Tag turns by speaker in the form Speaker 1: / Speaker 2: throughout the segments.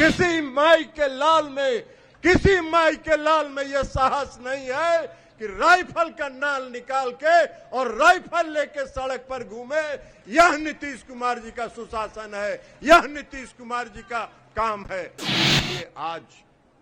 Speaker 1: किसी माई के लाल में यह साहस नहीं है कि राइफल का नाल निकाल के और राइफल लेके सड़क पर घूमे। यह नीतीश कुमार जी का सुशासन है, यह नीतीश कुमार जी का काम है। ये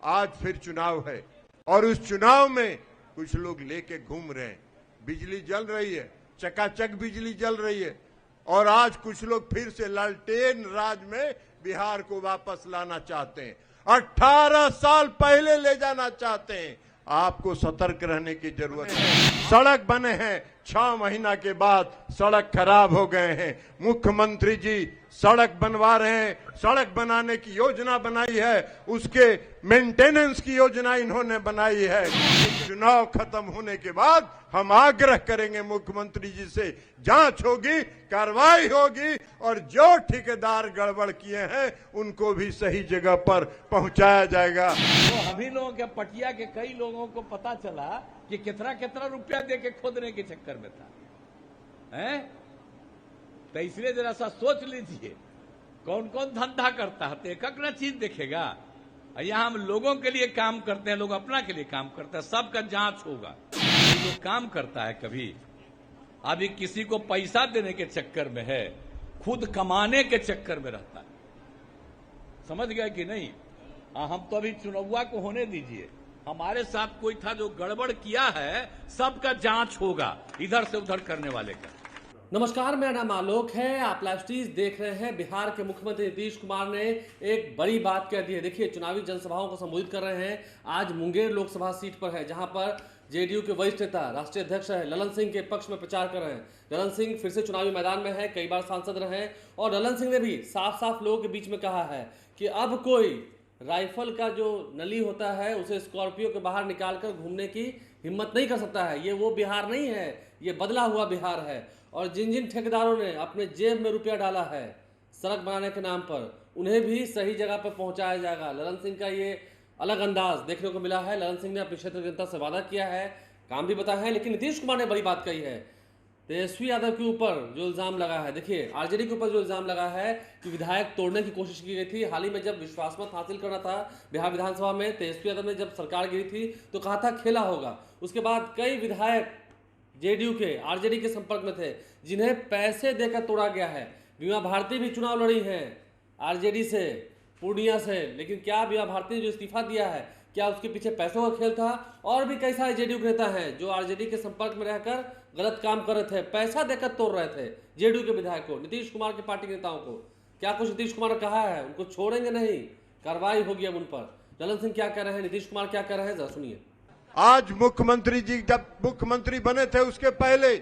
Speaker 1: आज फिर चुनाव है और उस चुनाव में कुछ लोग लेके घूम रहे हैं। बिजली जल रही है, चकाचक बिजली जल रही है और आज कुछ लोग फिर से लालटेन राज में बिहार को वापस लाना चाहते हैं। 18 साल पहले ले जाना चाहते हैं। आपको सतर्क रहने की जरूरत है। सड़क बने हैं, 6 महीना के बाद सड़क खराब हो गए हैं। मुख्यमंत्री जी सड़क बनवा रहे हैं, सड़क बनाने की योजना बनाई है, उसके मेंटेनेंस की योजना इन्होंने बनाई है। चुनाव खत्म होने के बाद हम आग्रह करेंगे मुख्यमंत्री जी से, जांच होगी, कार्रवाई होगी और जो ठेकेदार गड़बड़ किए हैं उनको भी सही जगह पर पहुंचाया जाएगा।
Speaker 2: तो अभी लोगों के पटिया के कई लोगों को पता चला कि कितना रुपया दे के खोदने के चक्कर में था, हैं? तो इसलिए जरा सा सोच लीजिए कौन कौन धंधा करता है, तो एक न चीज देखेगा। यहाँ हम लोगों के लिए काम करते हैं, लोग अपना के लिए काम करते हैं, सबका जांच होगा। जो काम करता है कभी अभी किसी को पैसा देने के चक्कर में है, खुद कमाने के चक्कर में रहता है। समझ गए कि नहीं? हम तो अभी चुनाव को होने दीजिए, हमारे साथ कोई था जो गड़बड़ किया है, सबका जांच होगा, इधर से उधर करने वाले का।
Speaker 3: नमस्कार, मेरा नाम आलोक है। आप लाइव स्ट्रीम देख रहे हैं। बिहार के मुख्यमंत्री नीतीश कुमार ने एक बड़ी बात कह दी है। देखिए, चुनावी जनसभाओं को संबोधित कर रहे हैं। आज मुंगेर लोकसभा सीट पर है, जहां पर जेडीयू के वरिष्ठ नेता, राष्ट्रीय अध्यक्ष है ललन सिंह के पक्ष में प्रचार कर रहे हैं। ललन सिंह फिर से चुनावी मैदान में है, कई बार सांसद रहे हैं और ललन सिंह ने भी साफ साफ लोगों के बीच में कहा है कि अब कोई राइफल का जो नली होता है उसे स्कॉर्पियो के बाहर निकालकर घूमने की हिम्मत नहीं कर सकता है। ये वो बिहार नहीं है, ये बदला हुआ बिहार है। और जिन जिन ठेकेदारों ने अपने जेब में रुपया डाला है सड़क बनाने के नाम पर, उन्हें भी सही जगह पर पहुंचाया जाएगा। ललन सिंह का ये अलग अंदाज देखने को मिला है। ललन सिंह ने अपने क्षेत्र की जनता से वादा किया है, काम भी बताया है, लेकिन नीतीश कुमार ने बड़ी बात कही है। तेजस्वी यादव के ऊपर जो इल्जाम लगा है, देखिए आरजेडी के ऊपर जो इल्जाम लगा है कि विधायक तोड़ने की कोशिश की गई थी। हाल ही में जब विश्वास मत हासिल करना था बिहार विधानसभा में, तेजस्वी यादव ने जब सरकार गिरी थी तो कहा था खेला होगा। उसके बाद कई विधायक जेडीयू के आरजेडी के संपर्क में थे, जिन्हें पैसे देकर तोड़ा गया है। बीमा भारती भी चुनाव लड़ी है आरजेडी से, पूर्णिया से, लेकिन क्या बीमा भारती ने जो इस्तीफा दिया है, क्या उसके पीछे पैसों का खेल था? और भी कई सारे जेडीयू के नेता हैं जो आरजेडी के संपर्क में रहकर गलत काम कर रहे थे, पैसा देकर तोड़ रहे थे जेडीयू के विधायकों, नीतीश कुमार के पार्टी के नेताओं को। क्या कुछ नीतीश कुमार ने कहा है? उनको छोड़ेंगे नहीं, कार्रवाई होगी अब उन पर। ललन सिंह क्या कह रहे हैं, नीतीश कुमार क्या कह रहे हैं, जरा सुनिए।
Speaker 1: आज मुख्यमंत्री जी जब मुख्यमंत्री बने थे उसके पहले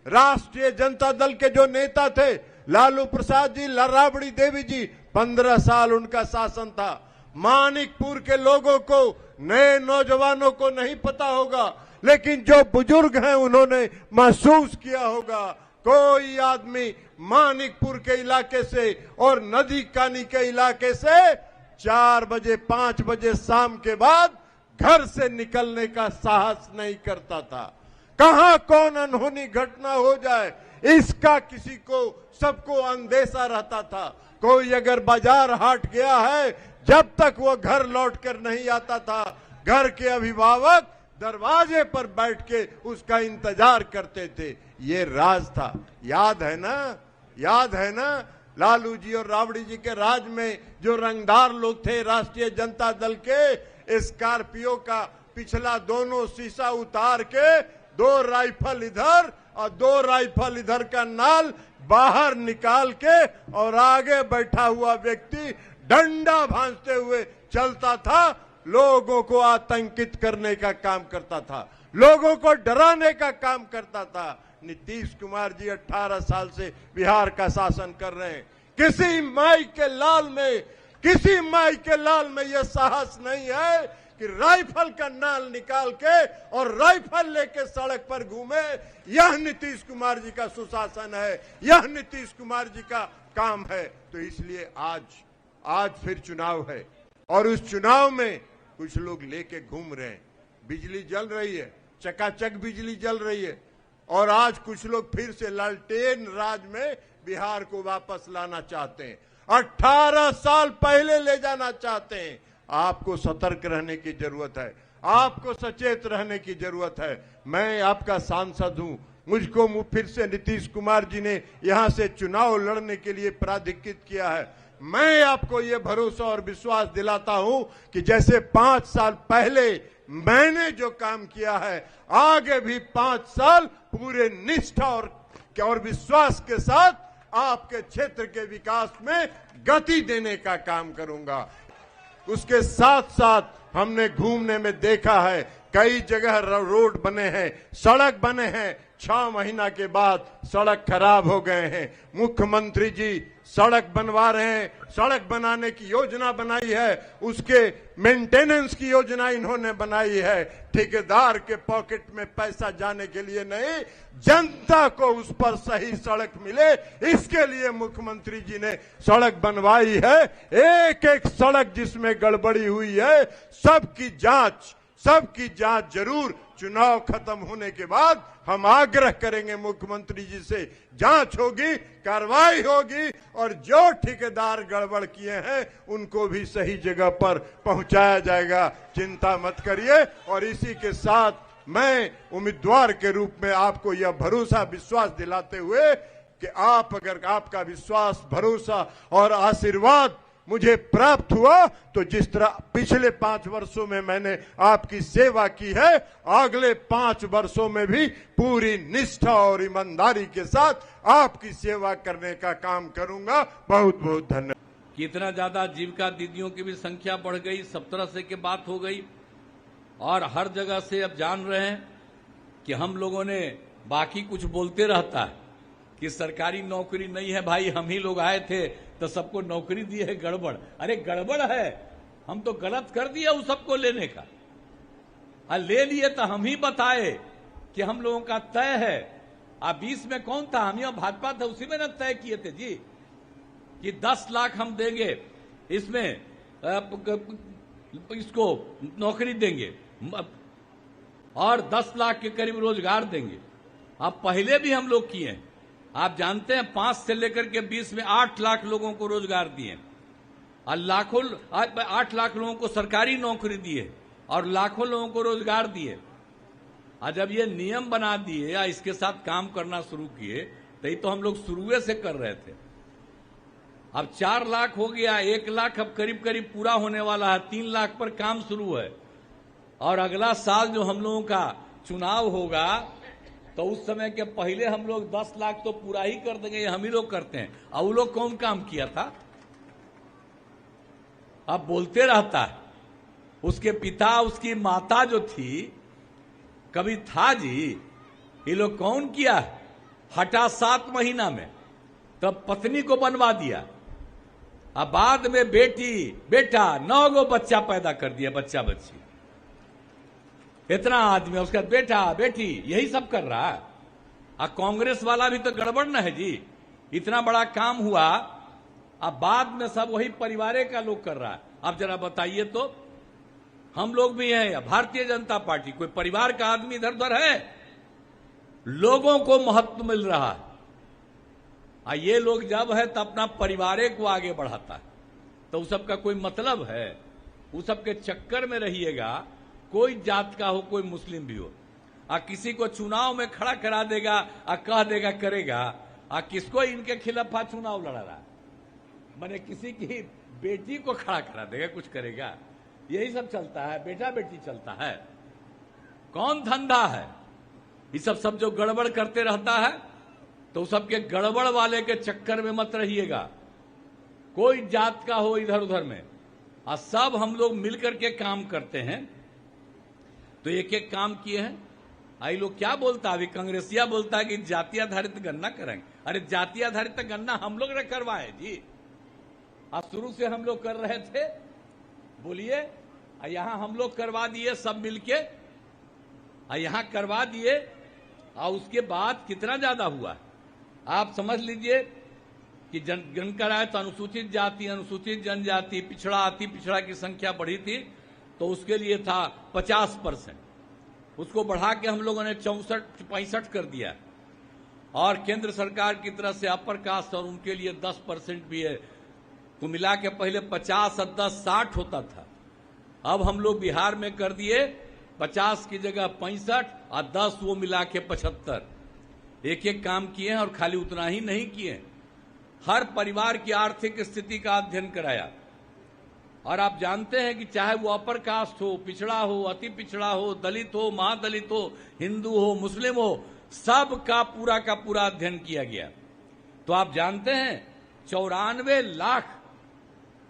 Speaker 1: राष्ट्रीय जनता दल के जो नेता थे, लालू प्रसाद जी, राबड़ी देवी जी, 15 साल उनका शासन था। मानिकपुर के लोगों को, नए नौजवानों को नहीं पता होगा, लेकिन जो बुजुर्ग हैं उन्होंने महसूस किया होगा। कोई आदमी मानिकपुर के इलाके से और नदी कानी के इलाके से 4 बजे 5 बजे शाम के बाद घर से निकलने का साहस नहीं करता था। कहां कौन अनहोनी घटना हो जाए इसका किसी को, सबको अंदेशा रहता था। कोई अगर बाजार हाट गया है, जब तक वो घर लौटकर नहीं आता था, घर के अभिभावक दरवाजे पर बैठ के उसका इंतजार करते थे। ये राज था, याद है ना? लालू जी और राबड़ी जी के राज में जो रंगदार लोग थे राष्ट्रीय जनता दल के, स्कॉर्पियो का पिछला दोनों शीशा उतार के 2 राइफल इधर और 2 राइफल इधर का नाल बाहर निकाल के और आगे बैठा हुआ व्यक्ति डंडा भांजते हुए चलता था। लोगों को आतंकित करने का काम करता था, लोगों को डराने का काम करता था। नीतीश कुमार जी 18 साल से बिहार का शासन कर रहे हैं। किसी माई के लाल में यह साहस नहीं है कि राइफल का नाल निकाल के और राइफल लेके सड़क पर घूमे। यह नीतीश कुमार जी का सुशासन है, यह नीतीश कुमार जी का काम है। तो इसलिए आज फिर चुनाव है और उस चुनाव में कुछ लोग लेके घूम रहे हैं। बिजली जल रही है, चकाचक बिजली जल रही है और आज कुछ लोग फिर से लालटेन राज में बिहार को वापस लाना चाहते हैं। 18 साल पहले ले जाना चाहते हैं। आपको सतर्क रहने की जरूरत है, आपको सचेत रहने की जरूरत है। मैं आपका सांसद हूं, मुझको फिर से नीतीश कुमार जी ने यहां से चुनाव लड़ने के लिए प्राधिकृत किया है। मैं आपको ये भरोसा और विश्वास दिलाता हूं कि जैसे 5 साल पहले मैंने जो काम किया है, आगे भी 5 साल पूरे निष्ठा और विश्वास के साथ आपके क्षेत्र के विकास में गति देने का काम करूंगा। उसके साथ साथ हमने घूमने में देखा है, कई जगह रोड बने हैं, सड़क बने हैं, 6 महीना के बाद सड़क खराब हो गए हैं। मुख्यमंत्री जी सड़क बनवा रहे हैं, सड़क बनाने की योजना बनाई है, उसके मेंटेनेंस की योजना इन्होंने बनाई है। ठेकेदार के पॉकेट में पैसा जाने के लिए नहीं, जनता को उस पर सही सड़क मिले, इसके लिए मुख्यमंत्री जी ने सड़क बनवाई है। एक एक सड़क जिसमें गड़बड़ी हुई है, सबकी जांच जरूर चुनाव खत्म होने के बाद हम आग्रह करेंगे मुख्यमंत्री जी से, जांच होगी, कार्रवाई होगी और जो ठेकेदार गड़बड़ किए हैं उनको भी सही जगह पर पहुंचाया जाएगा। चिंता मत करिए। और इसी के साथ मैं उम्मीदवार के रूप में आपको यह भरोसा विश्वास दिलाते हुए कि अगर आपका विश्वास, भरोसा और आशीर्वाद मुझे प्राप्त हुआ तो जिस तरह पिछले 5 वर्षों में मैंने आपकी सेवा की है, अगले 5 वर्षों में भी पूरी निष्ठा और ईमानदारी के साथ आपकी सेवा करने का काम करूंगा। बहुत बहुत धन्यवाद।
Speaker 2: कितना ज्यादा जीविका दीदियों की भी संख्या बढ़ गई, 17 से की बात हो गई और हर जगह से अब जान रहे हैं कि हम लोगों ने, बाकी कुछ बोलते रहता है कि सरकारी नौकरी नहीं है। भाई हम ही लोग आए थे तो सबको नौकरी दी है, गड़बड़। अरे गड़बड़ है, हम तो गलत कर दिया उस सबको लेने का। ले लिए तो हम ही बताए कि हम लोगों का तय है। 20 में कौन था, हम यहाँ भाजपा था, उसी में न तय किए थे जी कि 10 लाख हम देंगे, इसमें इसको नौकरी देंगे और 10 लाख के करीब रोजगार देंगे। अब पहले भी हम लोग किए हैं। आप जानते हैं 5 से लेकर के 20 में 8 लाख लोगों को रोजगार दिए और 8 लाख लोगों को सरकारी नौकरी दिए और लाखों लोगों को रोजगार दिए। और जब ये नियम बना दिए या इसके साथ काम करना शुरू किए, तो हम लोग शुरुए से कर रहे थे। अब 4 लाख हो गया, 1 लाख अब करीब करीब पूरा होने वाला है, 3 लाख पर काम शुरू है। और अगला साल जो हम लोगों का चुनाव होगा तो उस समय के पहले हम लोग 10 लाख तो पूरा ही कर देंगे, हम ही लोग करते हैं। और वो लोग कौन काम किया था? अब बोलते रहता है, उसके पिता, उसकी माता जो थी, कभी था जी, ये लोग कौन किया? हटा 7 महीना में, तब पत्नी को बनवा दिया। अब बाद में बेटा 9 गो बच्चा पैदा कर दिया, बच्चा बच्ची, इतना आदमी, उसका बेटा बेटी, यही सब कर रहा है। कांग्रेस वाला भी तो गड़बड़ न है जी, इतना बड़ा काम हुआ, अब बाद में सब वही परिवार का लोग कर रहा है। अब जरा बताइए तो, हम लोग भी हैं, भारतीय जनता पार्टी कोई परिवार का आदमी इधर उधर है? लोगों को महत्व मिल रहा है। ये लोग जब है तो अपना परिवार को आगे बढ़ाता है, तो उस सब का कोई मतलब है? उस सब के चक्कर में रहिएगा। कोई जात का हो, कोई मुस्लिम भी हो, किसी को चुनाव में खड़ा करा देगा, कह देगा करेगा, किसको इनके खिलाफ चुनाव लड़ा रहा है, माने किसी की बेटी को खड़ा करा देगा, कुछ करेगा। यही सब चलता है, बेटा बेटी चलता है। कौन धंधा है? ये सब जो गड़बड़ करते रहता है, तो सबके गड़बड़ वाले के चक्कर में मत रहिएगा। कोई जात का हो इधर उधर में, सब हम लोग मिलकर के काम करते हैं। तो एक एक काम किए हैं। आई लोग क्या बोलता है, अभी कांग्रेसिया बोलता है कि जाति आधारित गणना करेंगे। अरे जाति आधारित गणना हम लोग ने करवाए जी, अब शुरू से हम लोग कर रहे थे, बोलिए। यहां हम लोग करवा दिए सब मिलके, यहां करवा दिए, और उसके बाद कितना ज्यादा हुआ आप समझ लीजिए कि गण कराए तो अनुसूचित जाति, अनुसूचित जनजाति, पिछड़ा, अति पिछड़ा की संख्या बढ़ी थी, तो उसके लिए था 50%, उसको बढ़ा के हम लोगों ने 64-65 कर दिया। और केंद्र सरकार की तरफ से अपर कास्ट और उनके लिए 10% भी है, को मिला के पहले 50 और 10 60 होता था। अब हम लोग बिहार में कर दिए 50 की जगह 65 और 10 वो मिला के 75। एक एक काम किए हैं और खाली उतना ही नहीं किए, हर परिवार की आर्थिक स्थिति का अध्ययन कराया। और आप जानते हैं कि चाहे वो अपर कास्ट हो, पिछड़ा हो, अति पिछड़ा हो, दलित हो, महादलित हो, हिंदू हो, मुस्लिम हो, सब का पूरा अध्ययन किया गया। तो आप जानते हैं 94 लाख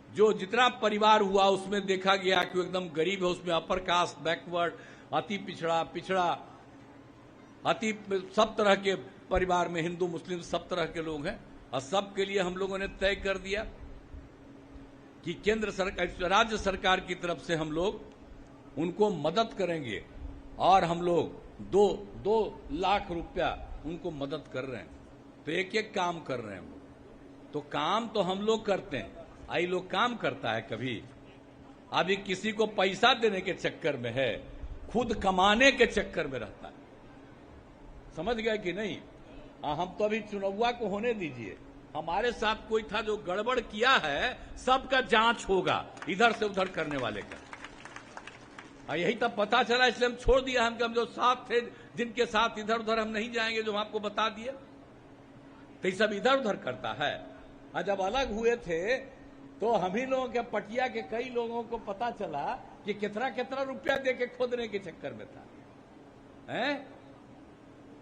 Speaker 2: जो जितना परिवार हुआ उसमें देखा गया कि वो एकदम गरीब है, उसमें अपर कास्ट, बैकवर्ड, अति पिछड़ा, अति सब तरह के परिवार में हिंदू मुस्लिम सब तरह के लोग हैं। और सबके लिए हम लोगों ने तय कर दिया कि केंद्र सरकार, राज्य सरकार की तरफ से हम लोग उनको मदद करेंगे और हम लोग 2 लाख रुपया उनको मदद कर रहे हैं। तो एक एक काम कर रहे हैं हम लोग। तो काम तो हम लोग करते हैं, आई लोग काम करता है कभी? अभी किसी को पैसा देने के चक्कर में है, खुद कमाने के चक्कर में रहता है। समझ गए कि नहीं? हम तो अभी चुनावा को होने दीजिए, हमारे साथ कोई था जो गड़बड़ किया है, सबका जांच होगा, इधर से उधर करने वाले का। यही तब पता चला, इसलिए हम छोड़ दिया। हम जो साथ थे, जिनके साथ इधर उधर हम नहीं जाएंगे, जो हम आपको बता दिए, तो ये सब इधर उधर करता है। और जब अलग हुए थे तो हम ही लोगों के पटिया के कई लोगों को पता चला कि कितना रुपया दे के खोदने के चक्कर में था, हैं?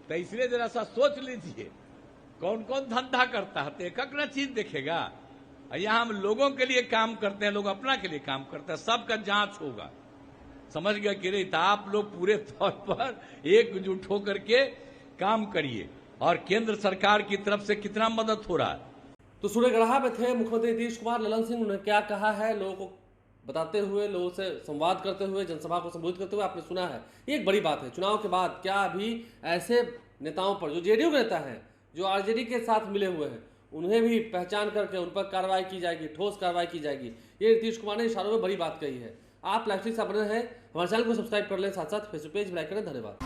Speaker 2: तो इसलिए जरा सा सोच लीजिए कौन कौन धंधा करता है, तो एक एक ना चीज देखेगा। यहां हम लोगों के लिए काम करते हैं, लोग अपना के लिए काम करते हैं, सबका जांच होगा। समझ गया कि नहीं? तो आप लोग पूरे तौर पर एकजुट होकर के काम करिए। और केंद्र सरकार की तरफ से कितना मदद हो रहा है।
Speaker 3: तो सूर्यगढ़ा में थे मुख्यमंत्री नीतीश कुमार। ललन सिंह उन्होंने क्या कहा है, लोगों को बताते हुए, लोगों से संवाद करते हुए, जनसभा को संबोधित करते हुए आपने सुना है। ये एक बड़ी बात है। चुनाव के बाद क्या अभी ऐसे नेताओं पर, जो जेडीयू के नेता हैं, जो आरजेडी के साथ मिले हुए हैं, उन्हें भी पहचान करके उन पर कार्रवाई की जाएगी, ठोस कार्रवाई की जाएगी? ये नीतीश कुमार ने इशारों में बड़ी बात कही है। आप लाइव से बने हैं, हमारे चैनल को सब्सक्राइब कर लें, साथ साथ फेसबुक पेज लाइक करें। धन्यवाद।